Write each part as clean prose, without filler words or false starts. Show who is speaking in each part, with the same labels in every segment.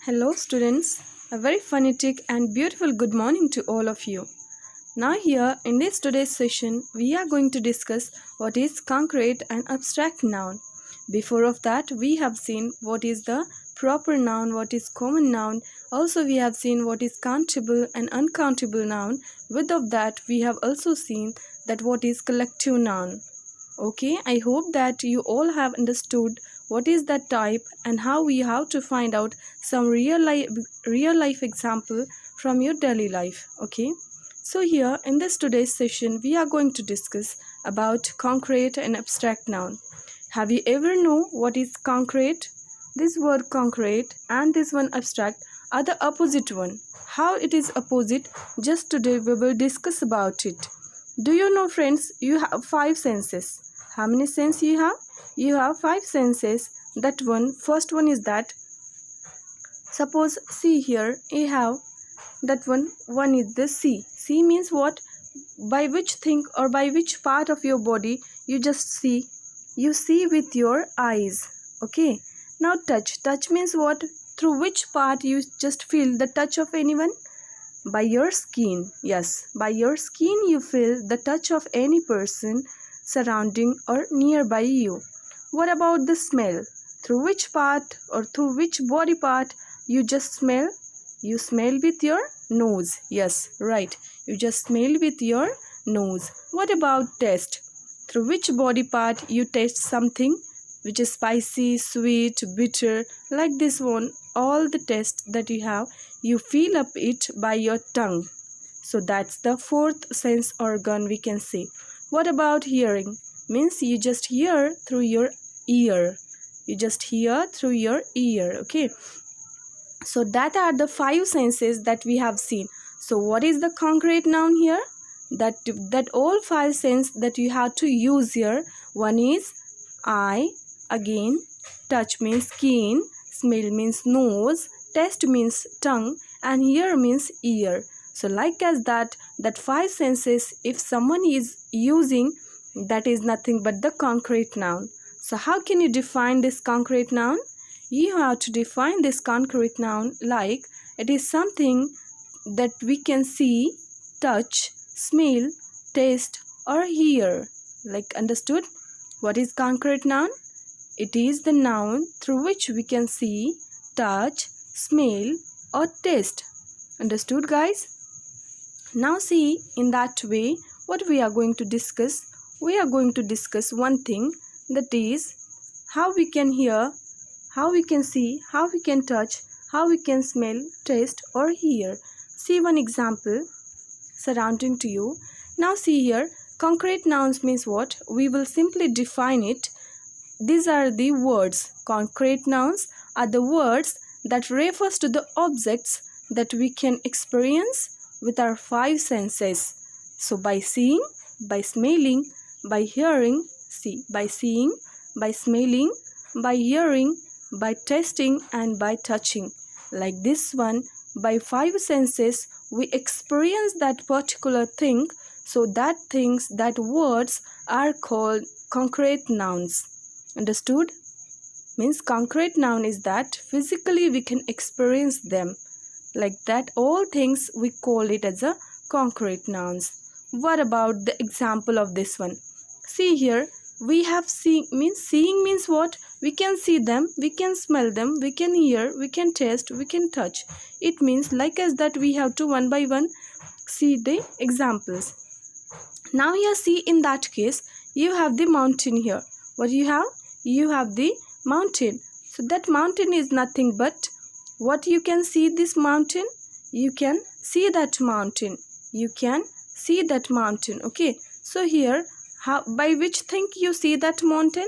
Speaker 1: Hello, students. A very phonetic and beautiful good morning to all of you. Now, here in this today's session, we are going to discuss what is concrete and abstract noun. Before of that, we have seen what is the proper noun, what is common noun. Also, we have seen what is countable and uncountable noun. With of that, we have also seen that what is collective noun. Okay, I hope that you all have understood what is that type and how we have to find out some real life example from your daily life. Okay, so here in this today's session we are going to discuss about concrete and abstract noun. Have you ever know what is concrete? This word concrete and this one abstract are the opposite one. How it is opposite? Just today we will discuss about it. Do you know, friends, you have five senses. How many senses you have? You have five senses. That one, first one is that. Suppose, see here, you have that one is the see. See means what? By which thing or by which part of your body you just see? You see with your eyes. Okay. Now touch. Touch means what? Through which part you just feel the touch of anyone? By your skin. Yes, by your skin you feel the touch of any person surrounding or nearby you. What about the smell? Through which part or through which body part you just smell? You smell with your nose. Yes, right. You just smell with your nose. What about taste? Through which body part you taste something which is spicy, sweet, bitter, like this one? All the taste that you have, you feel up it by your tongue. So that's the fourth sense organ we can say. What about hearing? Means you just hear through your ear. You just hear through your ear. Okay. So that are the five senses that we have seen. So what is the concrete noun here? That all five senses that you have to use here. One is eye, again touch means skin, smell means nose, taste means tongue, and hear means ear. So like as that five senses, if someone is using, that is nothing but the concrete noun. So how can you define this concrete noun? You have to define this concrete noun like it is something that we can see, touch, smell, taste, or hear. Like, understood? What is concrete noun? It is the noun through which we can see, touch, smell, or taste. Understood, guys? Now see, in that way, what we are going to discuss? We are going to discuss one thing, that is how we can hear, how we can see, how we can touch, how we can smell, taste, or hear. See one example surrounding to you. Now see here, concrete nouns means what? We will simply define it. These are the words. Concrete nouns are the words that refers to the objects that we can experience with our five senses. So by seeing, by smelling, by hearing, see, by seeing, by smelling, by hearing, by tasting, and by touching. Like this one, by five senses we experience that particular thing. So that things, that words are called concrete nouns. Understood? Means concrete noun is that physically we can experience them. Like that, all things we call it as a concrete nouns. What about the example of this one? See here, we have seeing means what? We can see them, we can smell them, we can hear, we can taste, we can touch. It means like as that we have to one by one see the examples. Now here see, in that case you have the mountain here. What you have? You have the mountain. So that mountain is nothing but what? You can see this mountain. You can see that mountain. You can see that mountain. Okay. So here, how, by which thing you see that mountain?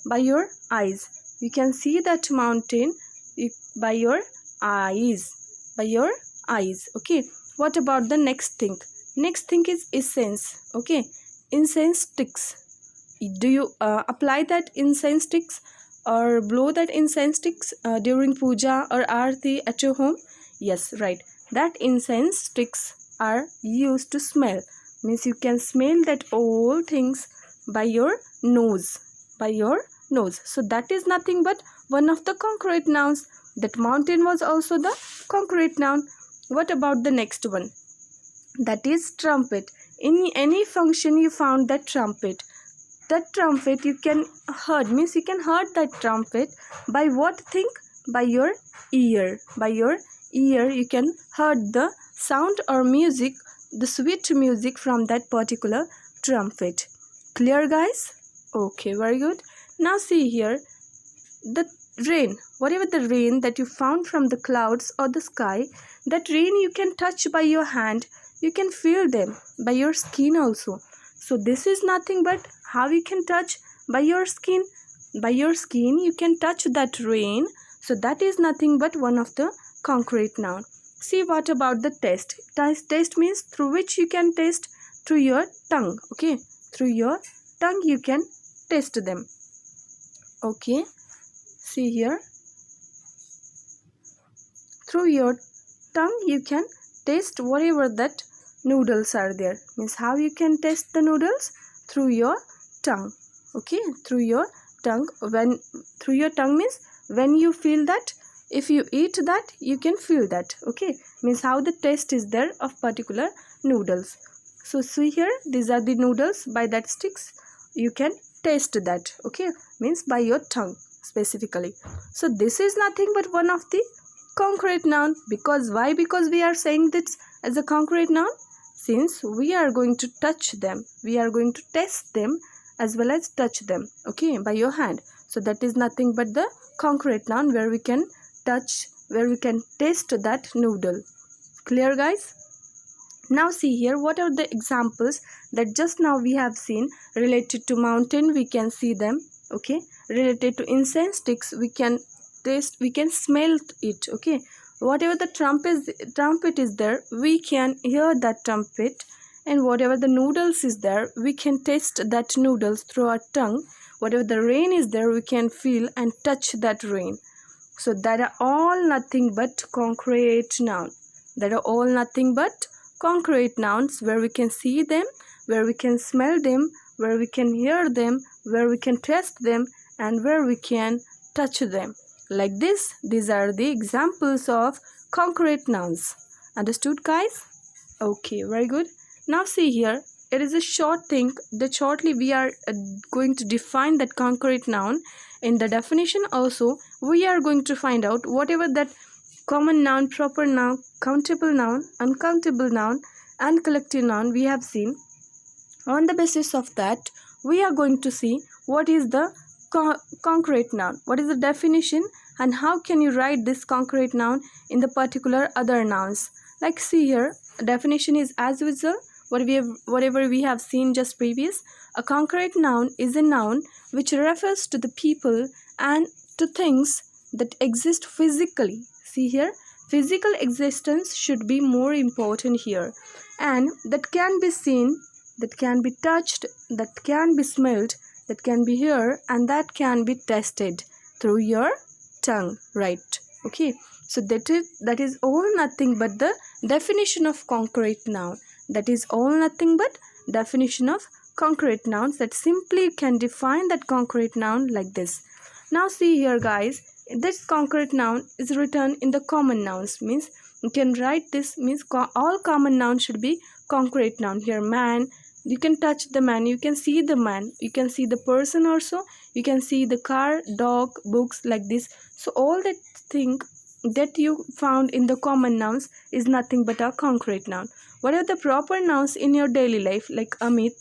Speaker 1: By your eyes. You can see that mountain by your eyes. By your eyes. Okay. What about the next thing? Next thing is essence. Okay. Incense sticks. Do you apply that incense sticks or blow that incense sticks during puja or aarti at your home? Yes, right. That incense sticks are used to smell. Means you can smell that all things by your nose. By your nose. So that is nothing but one of the concrete nouns. That mountain was also the concrete noun. What about the next one? That is trumpet. In any function you found that trumpet. That trumpet you can heard, means you can heard that trumpet by what thing? By your ear. By your ear you can heard the sound or music, the sweet music from that particular trumpet. Clear, guys? Okay, very good. Now see here, the rain, whatever the rain that you found from the clouds or the sky, that rain you can touch by your hand, you can feel them by your skin also. So this is nothing but how you can touch? By your skin. By your skin you can touch that rain. So that is nothing but one of the concrete noun. See, what about the taste? Taste means through which you can taste, through your tongue. Okay, through your tongue you can taste them. Okay, see here, through your tongue you can taste whatever that noodles are there. Means how you can taste the noodles? Through your tongue. Okay, through your tongue. When through your tongue means when you feel that, if you eat that you can feel that. Okay, means how the taste is there of particular noodles. So see here, these are the noodles. By that sticks you can taste that. Okay, means by your tongue specifically. So this is nothing but one of the concrete noun. Because why? Because we are saying this as a concrete noun, since we are going to touch them, we are going to taste them as well as touch them, okay, by your hand. So that is nothing but the concrete noun, where we can touch, where we can taste that noodle. Clear, guys? Now see here, what are the examples that just now we have seen? Related to mountain we can see them. Okay, related to incense sticks we can taste, we can smell it. Okay, whatever the trumpet is there, we can hear that trumpet. And whatever the noodles is there, we can taste that noodles through our tongue. Whatever the rain is there, we can feel and touch that rain. So that are all nothing but concrete noun. That are all nothing but concrete nouns, where we can see them, where we can smell them, where we can hear them, where we can taste them, and where we can touch them. Like this, these are the examples of concrete nouns. Understood, guys? Okay, very good. Now see here, it is a short thing that shortly we are going to define that concrete noun. In the definition also, we are going to find out whatever that common noun, proper noun, countable noun, uncountable noun, and collective noun we have seen. On the basis of that, we are going to see what is the concrete noun, what is the definition, and how can you write this concrete noun in the particular other nouns. Like see here, definition is as usual, whatever we have seen just previous. A concrete noun is a noun which refers to the people and to things that exist physically. See here, physical existence should be more important here, and that can be seen, that can be touched, that can be smelled, that can be heard, and that can be tasted through your tongue, right? Okay, so that is all nothing but the definition of concrete noun. That is all nothing but definition of concrete nouns, that simply can define that concrete noun like this. Now see here, guys, this concrete noun is written in the common nouns. Means you can write this, means all common nouns should be concrete noun. Here man, you can touch the man, you can see the man, you can see the person also, you can see the car, dog, books, like this. So all that thing that you found in the common nouns is nothing but a concrete noun. What are the proper nouns in your daily life? Like Amit,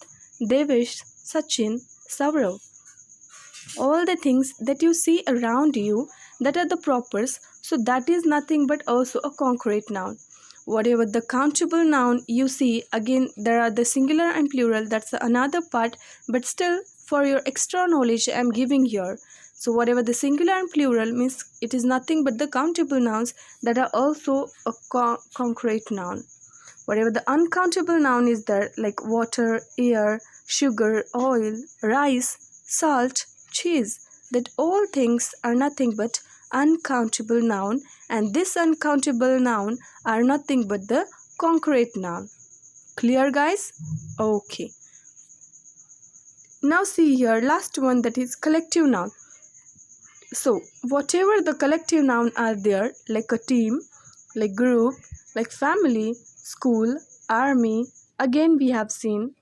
Speaker 1: Devesh, Sachin, Saurav. All the things that you see around you, that are the propers. So that is nothing but also a concrete noun. Whatever the countable noun you see, again there are the singular and plural, that's another part, but still for your extra knowledge I am giving here. So whatever the singular and plural means, it is nothing but the countable nouns that are also a concrete noun. Whatever the uncountable noun is there, like water, air, sugar, oil, rice, salt, cheese, that all things are nothing but uncountable noun, and this uncountable noun are nothing but the concrete noun. Clear, guys? Okay. Now see here, last one, that is collective noun. So whatever the collective noun are there, like a team, like group, like family, school, army, again we have seen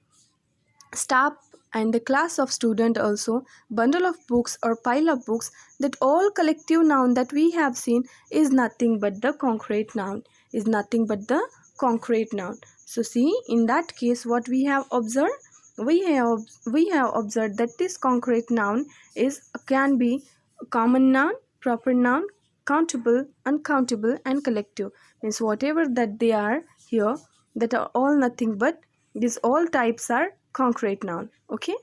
Speaker 1: staff and the class of student also, bundle of books or pile of books, that all collective noun that we have seen is nothing but the concrete noun, is nothing but the concrete noun. So see, in that case what we have observed, we have observed that this concrete noun is can be common noun, proper noun, countable, uncountable, and collective. Means whatever that they are here, that are all nothing but these all types are concrete noun. Okay,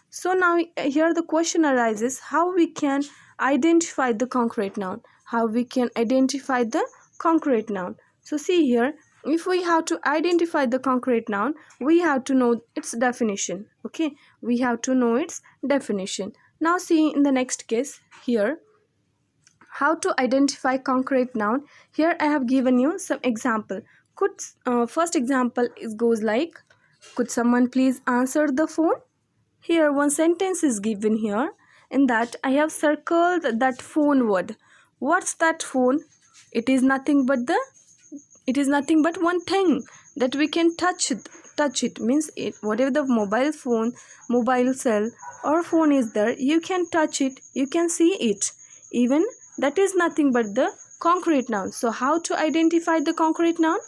Speaker 1: so now here the question arises, how we can identify the concrete noun, how we can identify the concrete noun. So see here, if we have to identify the concrete noun, we have to know its definition. Okay, we have to know its definition. Now see in the next case here, how to identify concrete noun. Here I have given you some example. Could first example is goes like, could someone please answer the phone? Here one sentence is given here. In that I have circled that phone word. What's that phone? It is nothing but the, it is nothing but one thing that we can touch it. Touch it means it, whatever the mobile phone, mobile cell or phone is there, you can touch it, you can see it. Even that is nothing but the concrete noun. So how to identify the concrete noun?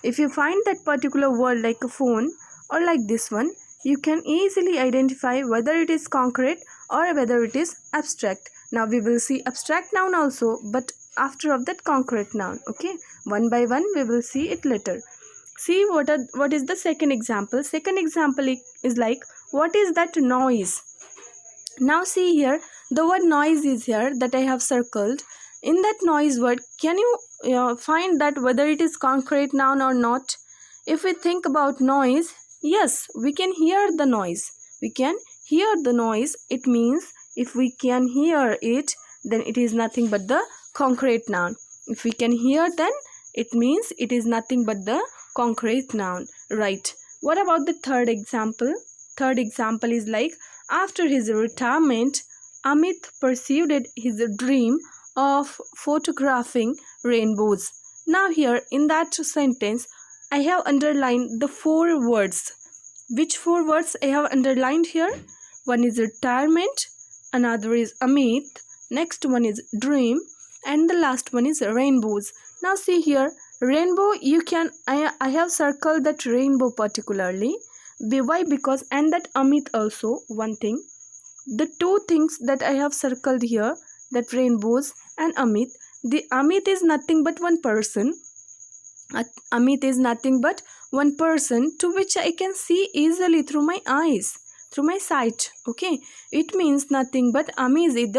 Speaker 1: If you find that particular word like a phone or like this one, you can easily identify whether it is concrete or whether it is abstract. Now we will see abstract noun also, but after of that concrete noun. Okay, one by one we will see it later. See what is the second example. Second example is like, what is that noise? Now see here, the word noise is here that I have circled. In that noise word, can you find that whether it is concrete noun or not? If we think about noise, yes, we can hear the noise. We can hear the noise. It means if we can hear it, then it is nothing but the concrete noun. If we can hear, then it means it is nothing but the concrete noun. Right. What about the third example? Third example is like, after his retirement, Amit pursued his dream of photographing rainbows. Now here in that sentence, I have underlined the four words. Which four words I have underlined here? One is retirement, another is Amit, next one is dream, and the last one is rainbows. Now see here, rainbow, you can, I have circled that rainbow particularly. Why? Because, and that Amit also, one thing, the two things that I have circled here, that rainbows and Amit, the Amit is nothing but one person. Amit is nothing but one person to which I can see easily through my eyes, through my sight. Okay, it means nothing but Amit is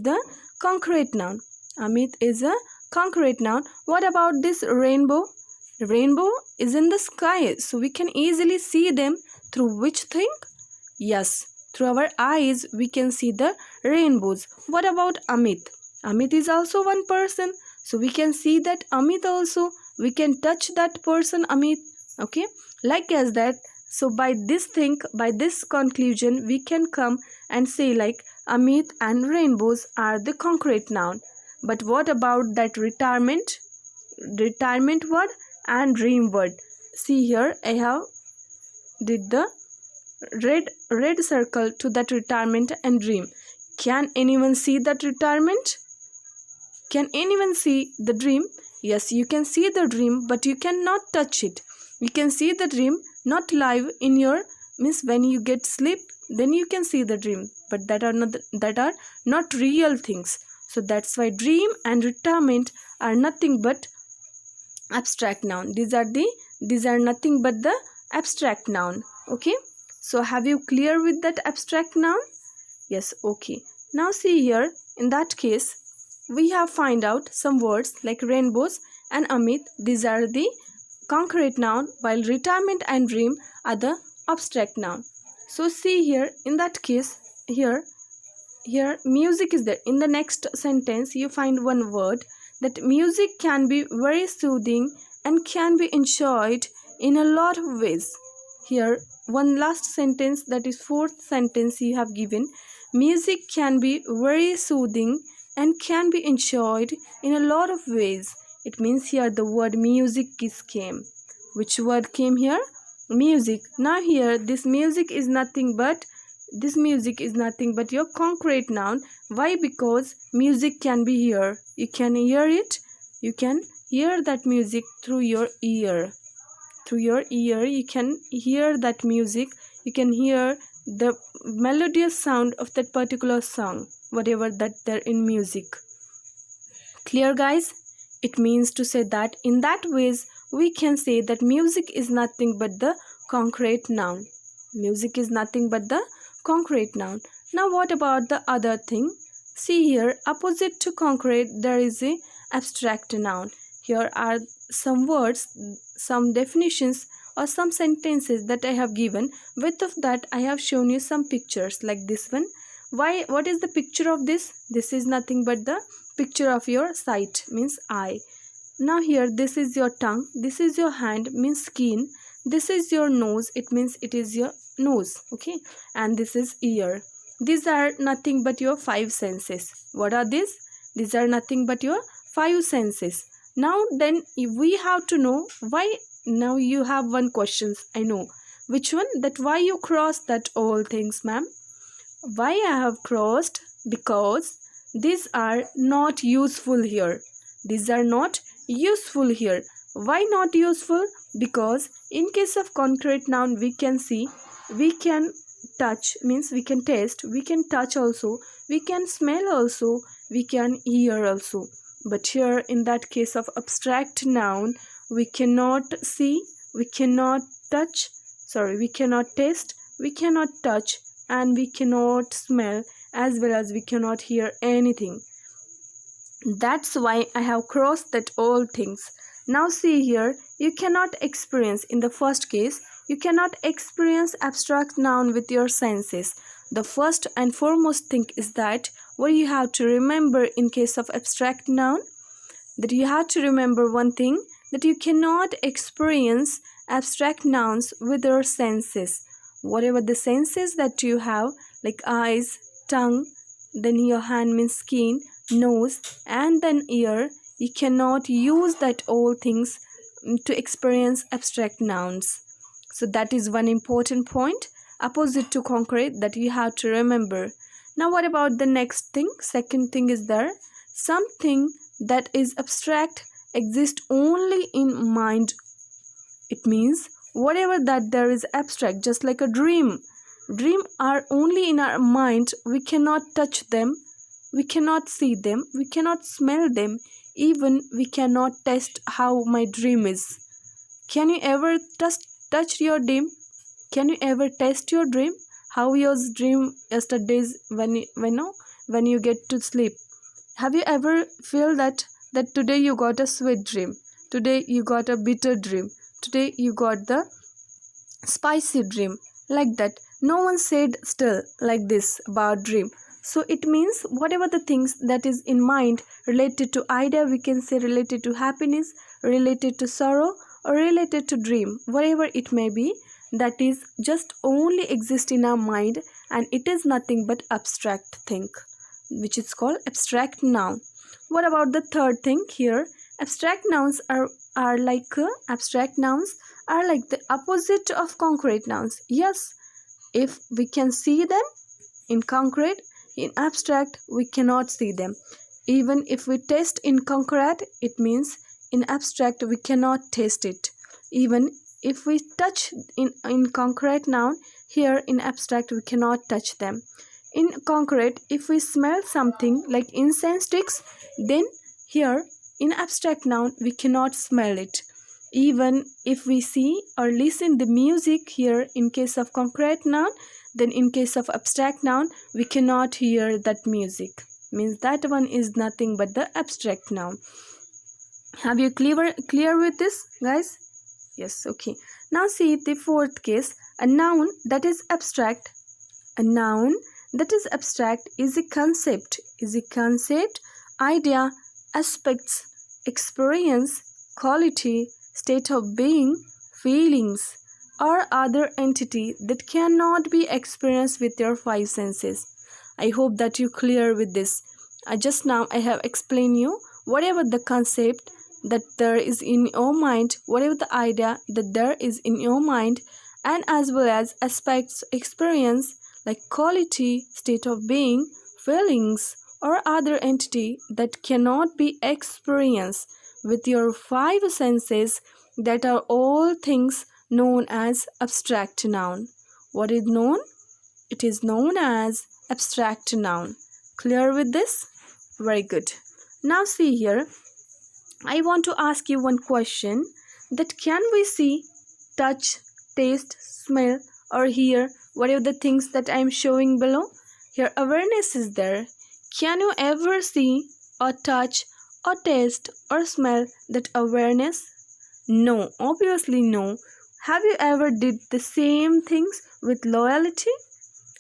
Speaker 1: the concrete noun. Amit is a concrete noun. What about this rainbow? Rainbow is in the sky, so we can easily see them through which thing? Yes, through our eyes we can see the rainbows. What about Amit? Amit is also one person, so we can see that Amit also. We can touch that person Amit. Okay, like as that. So by this thing, by this conclusion, we can come and say like Amit and rainbows are the concrete noun. But what about that retirement? Retirement word and dream word. See here, I have did the red circle to that retirement and dream. Can anyone see that retirement? Can anyone see the dream? Yes, you can see the dream, but you cannot touch it. You can see the dream not live in your, means when you get sleep, then you can see the dream, but that are not real things. So that's why dream and retirement are nothing but abstract noun. These are nothing but the abstract noun. Okay, so have you clear with that abstract noun? Yes. Okay, now see here, in that case we have find out some words like rainbows and Amit. These are the concrete noun, while retirement and dream are the abstract noun. So see here, in that case, here music is there. In the next sentence you find one word, that music can be very soothing and can be enjoyed in a lot of ways. Here one last sentence, that is fourth sentence you have given, Music can be very soothing and can be enjoyed in a lot of ways. It means here the word music is came. Which word came here? Music. Now here this music is nothing but your concrete noun. Why? Because music can be here. You can hear it. You can hear that music through your ear. Through your ear you can hear that music. You can hear the melodious sound of that particular song, whatever that there in music. Clear, guys? It means to say that in that ways we can say that music is nothing but the concrete noun. Music is nothing but the concrete noun. Now what about the other thing? See here, opposite to concrete there is a abstract noun. Here are some words, some definitions or some sentences that I have given. With of that I have shown you some pictures like this one. What is the picture of this? This is nothing but the picture of your sight, means eye. Now here this is your tongue, this is your hand, means skin, this is your nose, it means it is your nose, okay, and this is ear. These are nothing but your five senses. What are these? These are nothing but your five senses. Now then we have to know why. Now you have one question, I know. Which one? That why you cross that all things, ma'am? Why I have crossed? Because these are not useful here. These are not useful here. Why not useful? Because in case of concrete noun we can see, we can touch, means we can taste, we can touch also, we can smell also, we can hear also. But here in that case of abstract noun we cannot see, we cannot touch, we cannot taste, we cannot touch, and we cannot smell, as well as we cannot hear anything. That's why I have crossed that all things. Now see here, you cannot experience, in the first case, you cannot experience abstract noun with your senses. The first and foremost thing is that what you have to remember in case of abstract noun, that you have to remember one thing, that you cannot experience abstract nouns with your senses. Whatever the senses that you have, like eyes, tongue, then your hand means skin, nose, and then ear, you cannot use that all things to experience abstract nouns. So that is one important point, opposite to concrete, that you have to remember. Now what about the next thing? Second thing is there, something that is abstract exists only in mind. It means whatever that there is abstract, just like a dream are only in our mind. We cannot touch them, we cannot see them, we cannot smell them, even we cannot test how my dream is. Can you ever touch your dream? Can you ever test your dream? How your dream yesterday's when you get to sleep? Have you ever feel that today you got a sweet dream, today you got a bitter dream, today you got the spicy dream, like that? No one said still like this about dream. So it means whatever the things that is in mind related to idea, we can say related to happiness, related to sorrow, or related to dream, whatever it may be, that is just only exist in our mind, and it is nothing but abstract thing, which is called abstract noun. What about the third thing here? Abstract nouns are like the opposite of concrete nouns. Yes, if we can see them in concrete, in abstract we cannot see them. Even if we taste in concrete, it means in abstract we cannot taste it. Even if we touch in concrete noun, here in abstract we cannot touch them. In concrete, if we smell something like incense sticks, then here in abstract noun we cannot smell it. Even if we see or listen the music here in case of concrete noun, then in case of abstract noun we cannot hear that music. Means that one is nothing but the abstract noun. Have you clear with this, guys? Yes, okay. Now see the fourth case, a noun that is abstract. A noun that is abstract is a concept, idea, aspects, experience, quality, state of being, feelings, or other entity that cannot be experienced with your five senses. I hope that you clear with this. Just now I have explained you whatever the concept that there is in your mind, whatever the idea that there is in your mind, and as well as aspects, experience like quality, state of being, feelings, or other entity that cannot be experienced with your five senses, that are all things known as abstract noun. What is known? It is known as abstract noun. Clear with this? Very good. Now see here, I want to ask you one question, that can we see, touch, taste, smell, or hear whatever the things that I am showing below? Here awareness is there. Can you ever see or touch or taste or smell that awareness? No, obviously no. Have you ever did the same things with loyalty?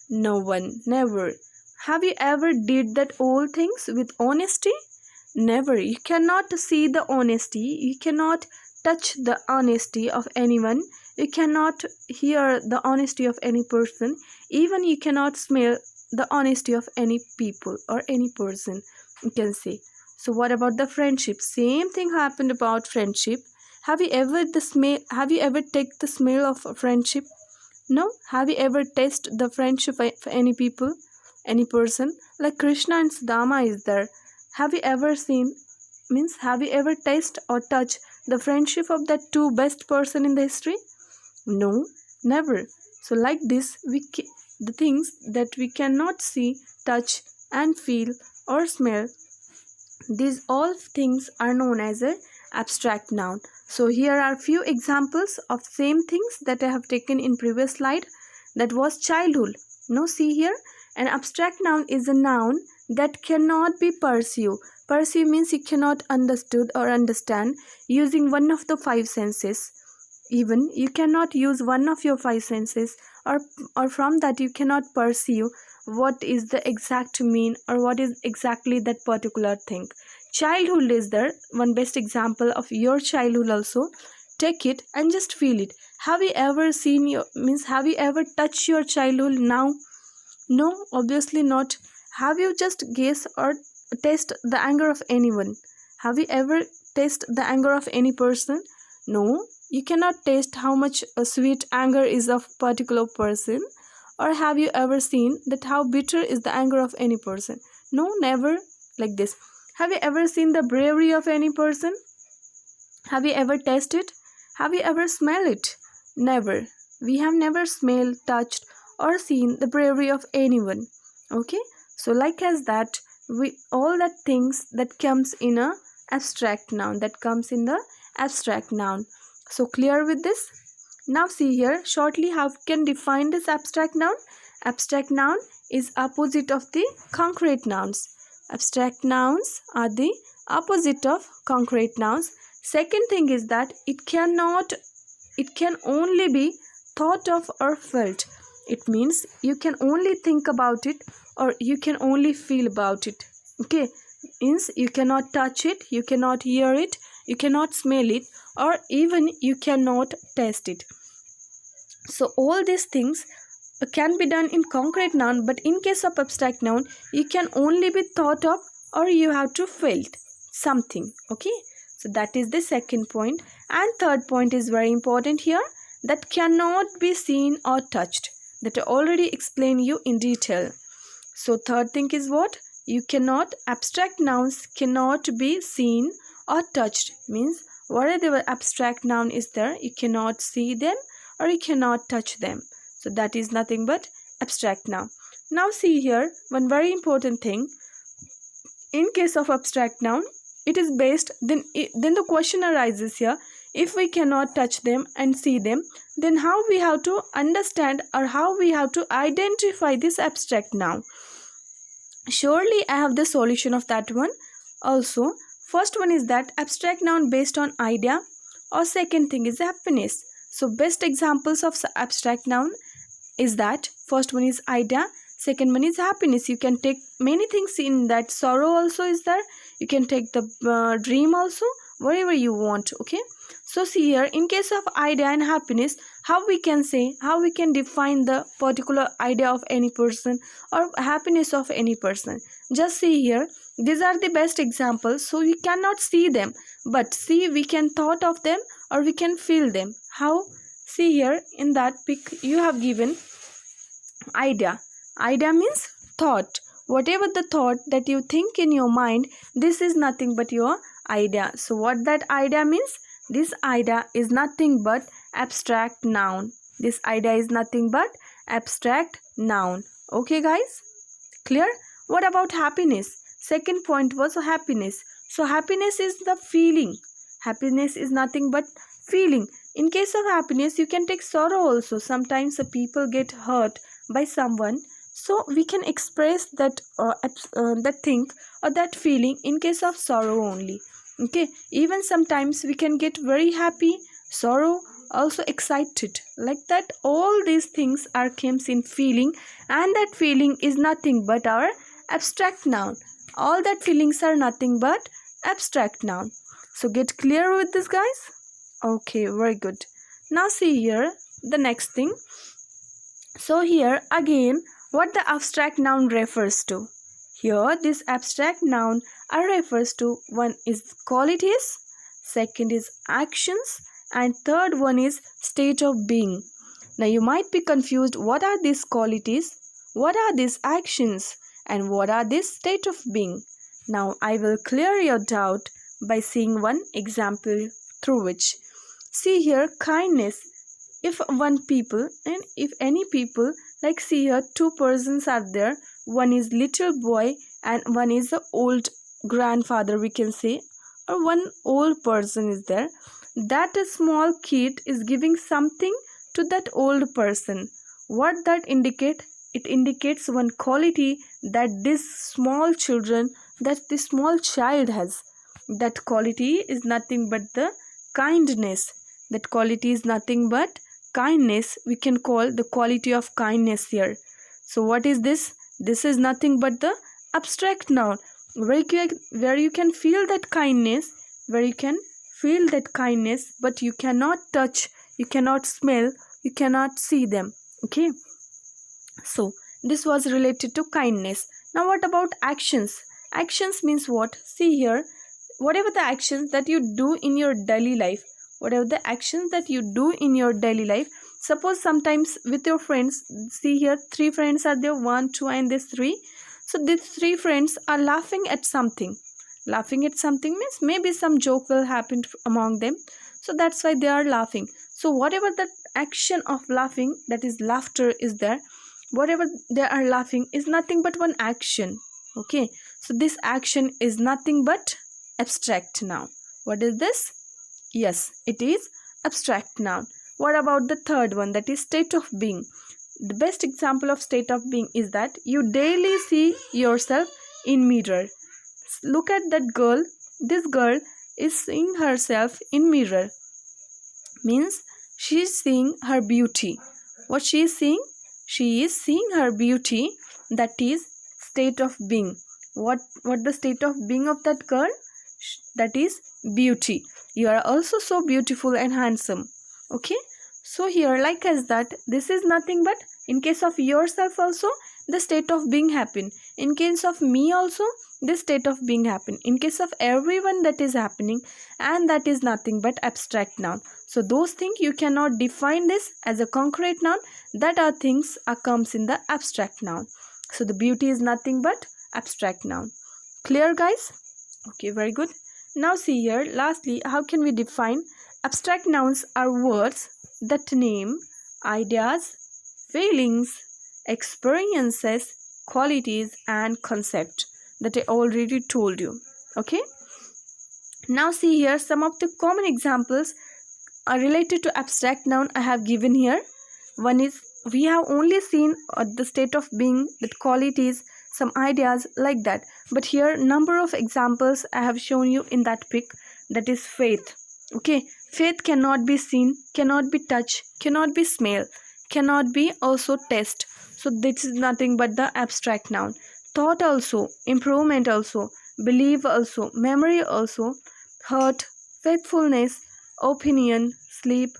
Speaker 1: No one, never. Have you ever did that all things with honesty? Never. You cannot see the honesty, you cannot touch the honesty of anyone, you cannot hear the honesty of any person, even you cannot smell the honesty of any people or any person, you can say. So what about the friendship? Same thing happened about friendship. Have you ever take the smell of a friendship? No. Have you ever tasted the friendship of any people, any person? Like Krishna and Sudama is there. Have you ever seen, means have you ever tasted or touched the friendship of that two best person in the history? No, never. So like this, the things that we cannot see, touch, and feel or smell, these all things are known as a abstract noun. So here are few examples of same things that I have taken in previous slide. That was childhood. Now see here, an abstract noun is a noun that cannot be perceived. Perceive means you cannot understood or understand using one of the five senses. Even you cannot use one of your five senses, or from that you cannot perceive what is the exact mean or what is exactly that particular thing. Childhood is there, one best example of your childhood also. Take it and just feel it. Have you ever seen your, means have you ever touched your childhood now? No, obviously not. Have you just guessed or taste the anger of anyone? Have you ever tasted the anger of any person? No, you cannot taste how much sweet anger is of particular person. Or have you ever seen that how bitter is the anger of any person? No, never. Like this. Have you ever seen the bravery of any person? Have you ever tasted it? Have you ever smelled it? Never. We have never smelled, touched, or seen the bravery of anyone. Okay? So like as that, we all that things that comes in a abstract noun, that comes in the abstract noun. So clear with this? Now see here shortly how we can define this abstract noun. Abstract noun is opposite of the concrete nouns. Abstract nouns are the opposite of concrete nouns. Second thing is that it can only be thought of or felt. It means you can only think about it or you can only feel about it. Okay, means you cannot touch it, you cannot hear it, you cannot smell it, or even you cannot taste it. So all these things can be done in concrete noun, but in case of abstract noun, you can only be thought of or you have to feel something. Okay, so that is the second point. And third point is very important here, that cannot be seen or touched, that I already explained you in detail. So third thing is what? You cannot, abstract nouns cannot be seen or touched, means whatever abstract noun is there, you cannot see them or you cannot touch them. So that is nothing but abstract noun. Now see here one very important thing. In case of abstract noun, it is based, then the question arises here, if we cannot touch them and see them, then how we have to understand or how we have to identify this abstract noun? Surely I have the solution of that one also. First one is that abstract noun based on idea, or second thing is happiness. So best examples of abstract noun is that first one is idea, second one is happiness. You can take many things in that. Sorrow also is there, you can take the dream also, whatever you want. Okay, So see here, in case of idea and happiness, how we can say, how we can define the particular idea of any person or happiness of any person. Just see here, these are the best examples. So we cannot see them, but see, we can thought of them or we can feel them. How? See here, in that pic you have given idea. Idea means thought. Whatever the thought that you think in your mind, this is nothing but your idea. So what that idea means? This idea is nothing but abstract noun. This idea is nothing but abstract noun. Okay guys, clear? What about happiness? Second point was happiness. So happiness is the feeling. Happiness is nothing but feeling. In case of happiness, you can take sorrow also. Sometimes the people get hurt by someone, so we can express that that thing or that feeling in case of sorrow only. Okay, even sometimes we can get very happy, sorrow, also excited, like that. All these things are comes in feeling, and that feeling is nothing but our abstract noun. All that feelings are nothing but abstract noun. So get clear with this, guys. Okay, very good. Now see here the next thing. So here again, what the abstract noun refers to. Here this abstract noun refers to, one is qualities, second is actions, and third one is state of being. Now you might be confused, what are these qualities, what are these actions, and what are this state of being. Now I will clear your doubt by seeing one example through which. See here, kindness. If one people and if any people, like see here, two persons are there, one is little boy and one is the old grandfather, we can say, or one old person is there. That a small kid is giving something to that old person. What that indicate? It indicates one quality that this small children, that this small child has. That quality is nothing but the kindness. That quality is nothing but kindness. We can call the quality of kindness here. So what is this? This is nothing but the abstract noun, where you can feel that kindness, where you can feel that kindness, but you cannot touch, you cannot smell, you cannot see them. Okay, so this was related to kindness. Now what about actions? Actions means what? See here, whatever the actions that you do in your daily life, whatever the actions that you do in your daily life, suppose sometimes with your friends, see here, three friends are there, one, two, and this three. So these three friends are laughing at something. Laughing at something means maybe some joke will happen among them, so that's why they are laughing. So whatever the action of laughing, that is laughter, is there, whatever they are laughing is nothing but one action. Okay, so this action is nothing but abstract noun. What is this? Yes, it is abstract noun. What about the third one, that is state of being? The best example of state of being is that you daily see yourself in mirror. Look at that girl. This girl is seeing herself in mirror. Means she is seeing her beauty. What she is seeing? She is seeing her beauty. That is state of being. What the state of being of that girl? That is beauty. You are also so beautiful and handsome. Okay, so here like as that, this is nothing but, in case of yourself also, the state of being happen. In case of me also, this state of being happen. In case of everyone, that is happening, and that is nothing but abstract noun. So those things you cannot define this as a concrete noun. That are things comes in the abstract noun. So the beauty is nothing but abstract noun. Clear guys? Okay, very good. Now see here, lastly, how can we define? Abstract nouns are words that name ideas, feelings, experiences, qualities, and concept that I already told you. Okay, now see here, some of the common examples are related to abstract noun I have given here. One is, we have only seen the state of being, the qualities, some ideas, like that. But here number of examples I have shown you in that pic, that is faith. Okay, faith cannot be seen, cannot be touched, cannot be smelled, cannot be also taste. So this is nothing but the abstract noun. Thought also, improvement also, belief also, memory also, hurt, faithfulness, opinion, sleep,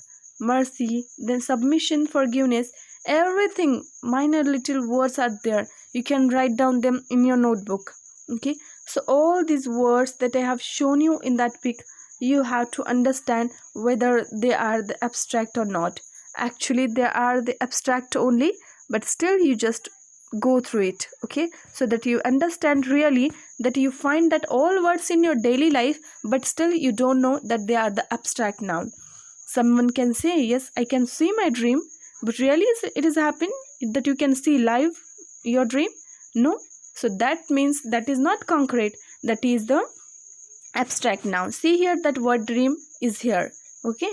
Speaker 1: mercy, then submission, forgiveness, everything, minor little words are there. You can write down them in your notebook. Okay, so all these words that I have shown you in that pic, you have to understand whether they are the abstract or not. Actually, they are the abstract only, but still you just go through it. Okay, so that you understand really, that you find that all words in your daily life, but still you don't know that they are the abstract noun. Someone can say, yes, I can see my dream, but really it is happening that you can see live your dream? No. So that means that is not concrete, that is the abstract noun. See here, that word dream is here. Okay,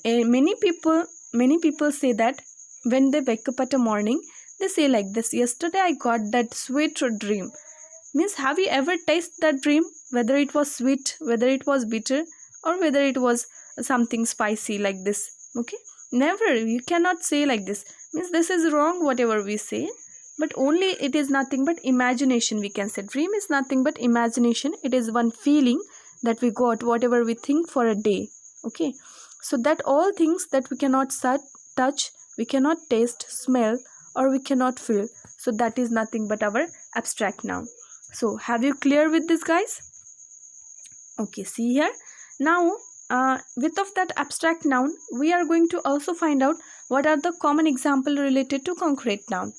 Speaker 1: many people say that when they wake up at a morning, they say like this, yesterday I got that sweet dream. Means, have you ever tasted that dream, whether it was sweet, whether it was bitter, or whether it was something spicy like this? Okay, never. You cannot say like this. Means, this is wrong whatever we say, but only it is nothing but imagination. We can say dream is nothing but imagination. It is one feeling that we got whatever we think for a day. Okay, so that all things that we cannot touch, we cannot taste, smell, or we cannot feel, so that is nothing but our abstract noun. So have you clear with this, guys? Okay, see here. Now with of that abstract noun, we are going to also find out what are the common example related to concrete noun.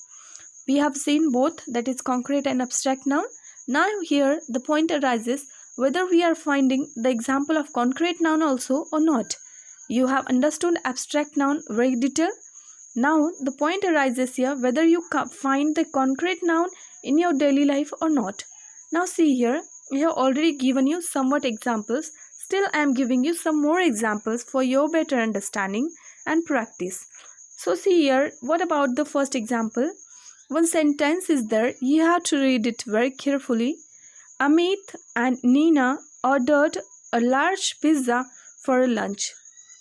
Speaker 1: We have seen both, that is concrete and abstract noun. Now here the point arises whether we are finding the example of concrete noun also or not. You have understood abstract noun very detail. Now the point arises here whether you find the concrete noun in your daily life or not. Now see here, I have already given you somewhat examples. Still I am giving you some more examples for your better understanding and practice. So see here, what about the first example? One sentence is there, you have to read it very carefully. Amit and Nina ordered a large pizza for lunch.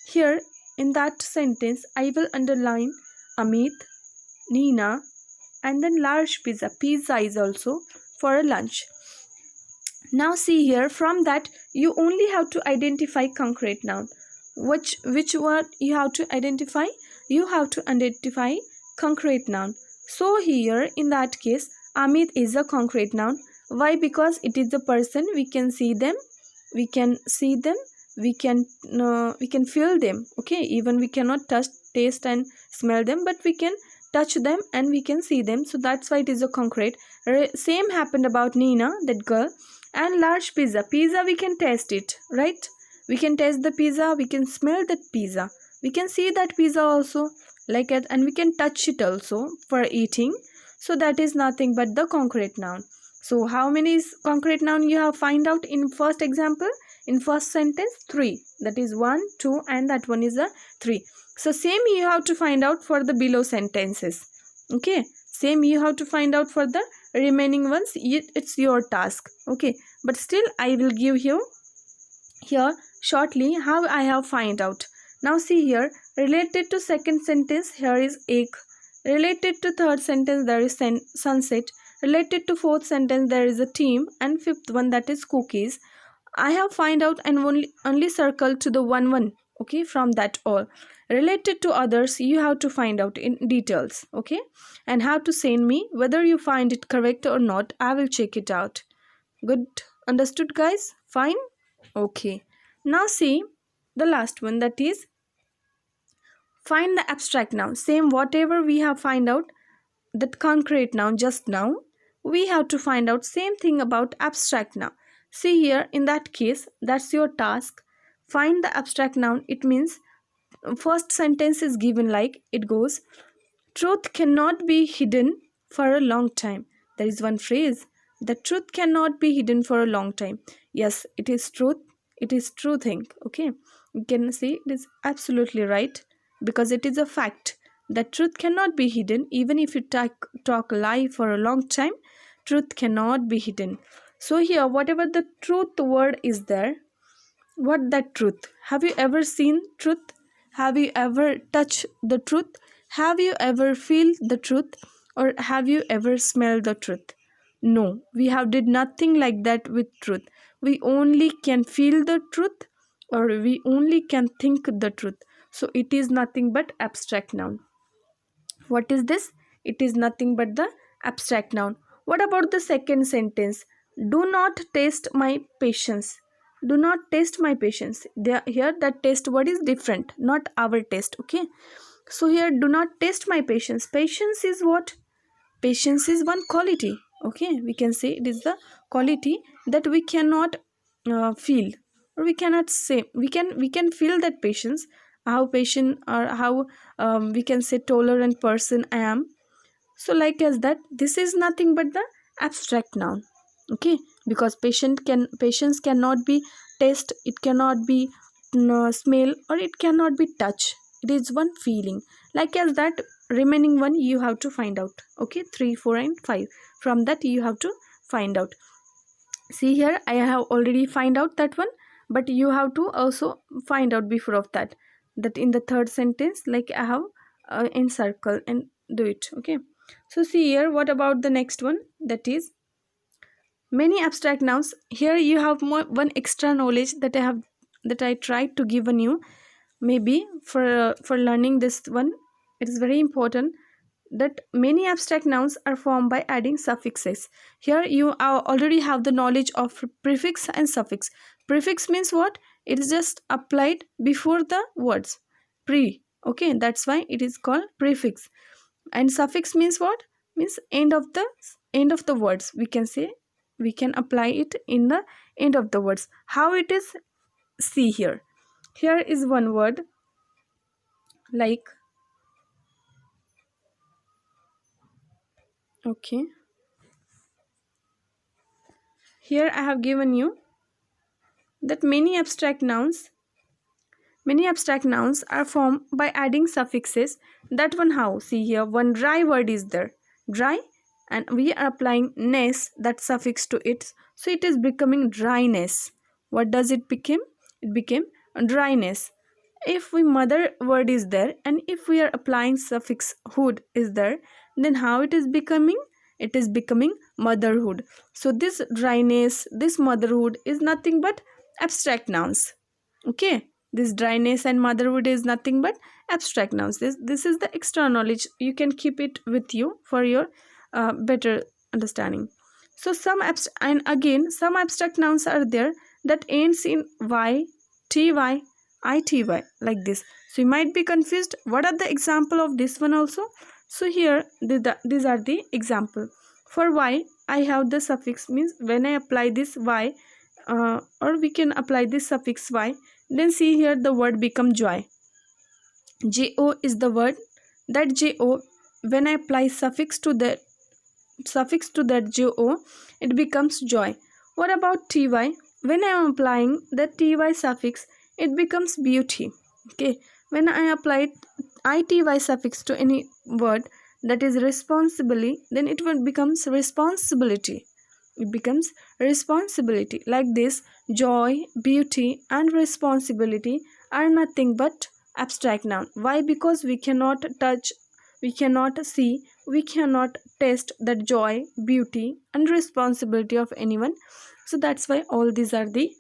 Speaker 1: Here in that sentence, I will underline Amit, Nina, and then large pizza. Pizza is also for a lunch. Now see here, from that you only have to identify concrete noun. Which word you have to identify? You have to identify concrete noun. So here in that case, Amit is a concrete noun. Why? Because it is a person. We can see them, we can see them, we can feel them. Okay, even we cannot touch, taste, and smell them, but we can touch them and we can see them. So that's why it is a concrete. Same happened about Nina, that girl. And large pizza. Pizza, we can taste it, right? We can taste the pizza, we can smell that pizza, we can see that pizza also, like it, and we can touch it also for eating. So that is nothing but the concrete noun. So how many concrete noun you have find out in first example? In first sentence, 3. That is 1, 2, and that one is a 3. So same you have to find out for the below sentences. Okay, same you have to find out for the remaining ones. It's your task. Okay, but still I will give you here shortly how I have find out. Now see here, related to second sentence, here is egg. Related to third sentence, there is sunset. Related to fourth sentence, there is a team, and fifth one, that is cookies. I have find out and only circle to the one. Okay, from that all. Related to others, you have to find out in details. Okay, and have to send me whether you find it correct or not. I will check it out. Good, understood, guys? Fine. Okay, now see the last one, that is find the abstract noun. Same whatever we have find out that concrete noun just now, we have to find out same thing about abstract noun. See here, in that case, that's your task. Find the abstract noun. It means first sentence is given like it goes, truth cannot be hidden for a long time. There is one phrase, the truth cannot be hidden for a long time. Yes, it is truth. It is true thing. Okay, you can see it is absolutely right, because it is a fact that truth cannot be hidden. Even if you talk lie for a long time, truth cannot be hidden. So here, whatever the truth word is there, what that truth? Have you ever seen truth? Have you ever touched the truth? Have you ever feel the truth? Or have you ever smelled the truth? No, we have did nothing like that with truth. We only can feel the truth, or we only can think the truth. So it is nothing but abstract noun. What is this? It is nothing but the abstract noun. What about the second sentence? Do not test my patience. Do not test my patience. Here that test word is different, not our test. Okay. So here, do not test my patience. Patience is what? Patience is one quality. Okay, we can say it is the quality that we cannot feel, or we cannot say. We can feel that patience, how patient, or how we can say tolerant person I am. So like as that, this is nothing but the abstract noun. Okay, because patience cannot be taste, it cannot be smell, or it cannot be touch. It is one feeling. Like as that, remaining one you have to find out. Okay, 3, 4 and 5, from that you have to find out. See here, I have already find out that one, but you have to also find out before of that, that in the third sentence, like I have encircle and do it. Okay, so see here, what about the next one, that is many abstract nouns. Here you have one extra knowledge that I tried to give on you. Maybe for learning this one, it is very important that many abstract nouns are formed by adding suffixes. Here you already have the knowledge of prefix and suffix. Prefix means what? It is just applied before the words. Pre. Okay, that's why it is called prefix. And suffix means what? Means end of the words. We can say, we can apply it in the end of the words. How it is? See here. Here is one word like, okay, here I have given you that many abstract nouns are formed by adding suffixes. That one how? See here, one dry word is there. Dry, and we are applying ness, that suffix to it. So it is becoming dryness. What does it become? It became dryness. If we mother word is there, and if we are applying suffix hood is there, then how it is becoming? It is becoming motherhood. So this dryness, this motherhood is nothing but abstract nouns. Okay, this dryness and motherhood is nothing but abstract nouns. This is the extra knowledge. You can keep it with you for your better understanding. So and again, some abstract nouns are there that ends in y, ty, ity, like this. So you might be confused, what are the example of this one also? So here these are the example. For y, I have the suffix, means when I apply this y, or we can apply this suffix y, then see here the word become joy. Jo is the word. That jo, when I apply suffix to that jo, it becomes joy. What about ty? When I am applying the ty suffix, it becomes beauty. Okay, when I apply ity suffix to any word, that is responsibly, then it will becomes responsibility. It becomes responsibility. Like this, joy, beauty and responsibility are nothing but abstract noun. Why? Because we cannot touch, we cannot see, we cannot taste that joy, beauty and responsibility of anyone. So that's why all these are the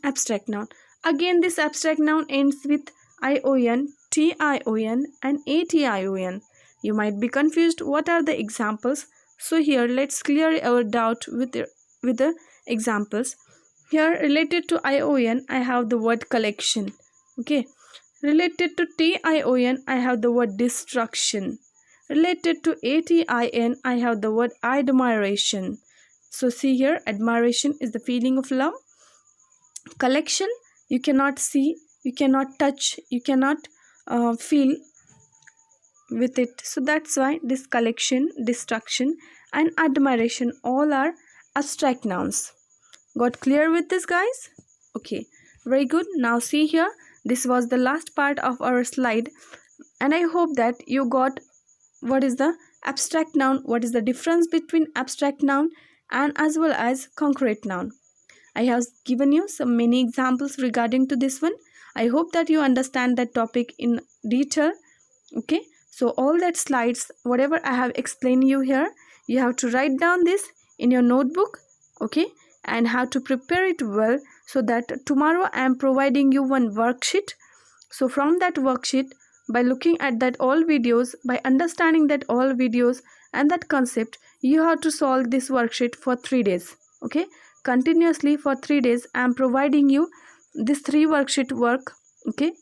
Speaker 1: abstract noun. Again, this abstract noun ends with ion, tion and ation. You might be confused, what are the examples? So here let's clear our doubt with the examples. Here related to ion, I have the word collection. Okay, related to tion, I have the word destruction. Related to atin, I have the word admiration. So see here, admiration is the feeling of love. Collection, you cannot see, you cannot touch, you cannot feel with it. So that's why this collection, destruction and admiration all are abstract nouns. Got clear with this, guys? Okay, very good. Now see here, this was the last part of our slide, and I hope that you got what is the abstract noun, what is the difference between abstract noun and as well as concrete noun. I have given you some many examples regarding to this one. I hope that you understand that topic in detail. Okay, so all that slides, whatever I have explained you here, you have to write down this in your notebook. Okay, and how to prepare it well, so that tomorrow I am providing you one worksheet. So from that worksheet, by looking at that all videos, by understanding that all videos and that concept, you have to solve this worksheet for 3 days. Okay, continuously for 3 days I am providing you this 3 worksheet work. Okay,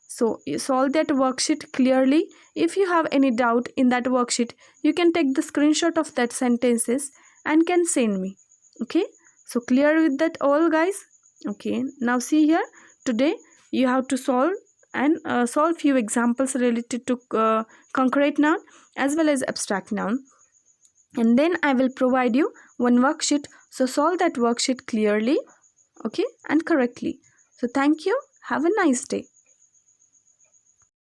Speaker 1: so you solve that worksheet clearly. If you have any doubt in that worksheet, you can take the screenshot of that sentences and can send me. Okay, so clear with that all, guys? Okay, now see here, today you have to solve and solve few examples related to concrete noun as well as abstract noun, and then I will provide you one worksheet. So solve that worksheet clearly, okay, and correctly. So thank you, have a nice day.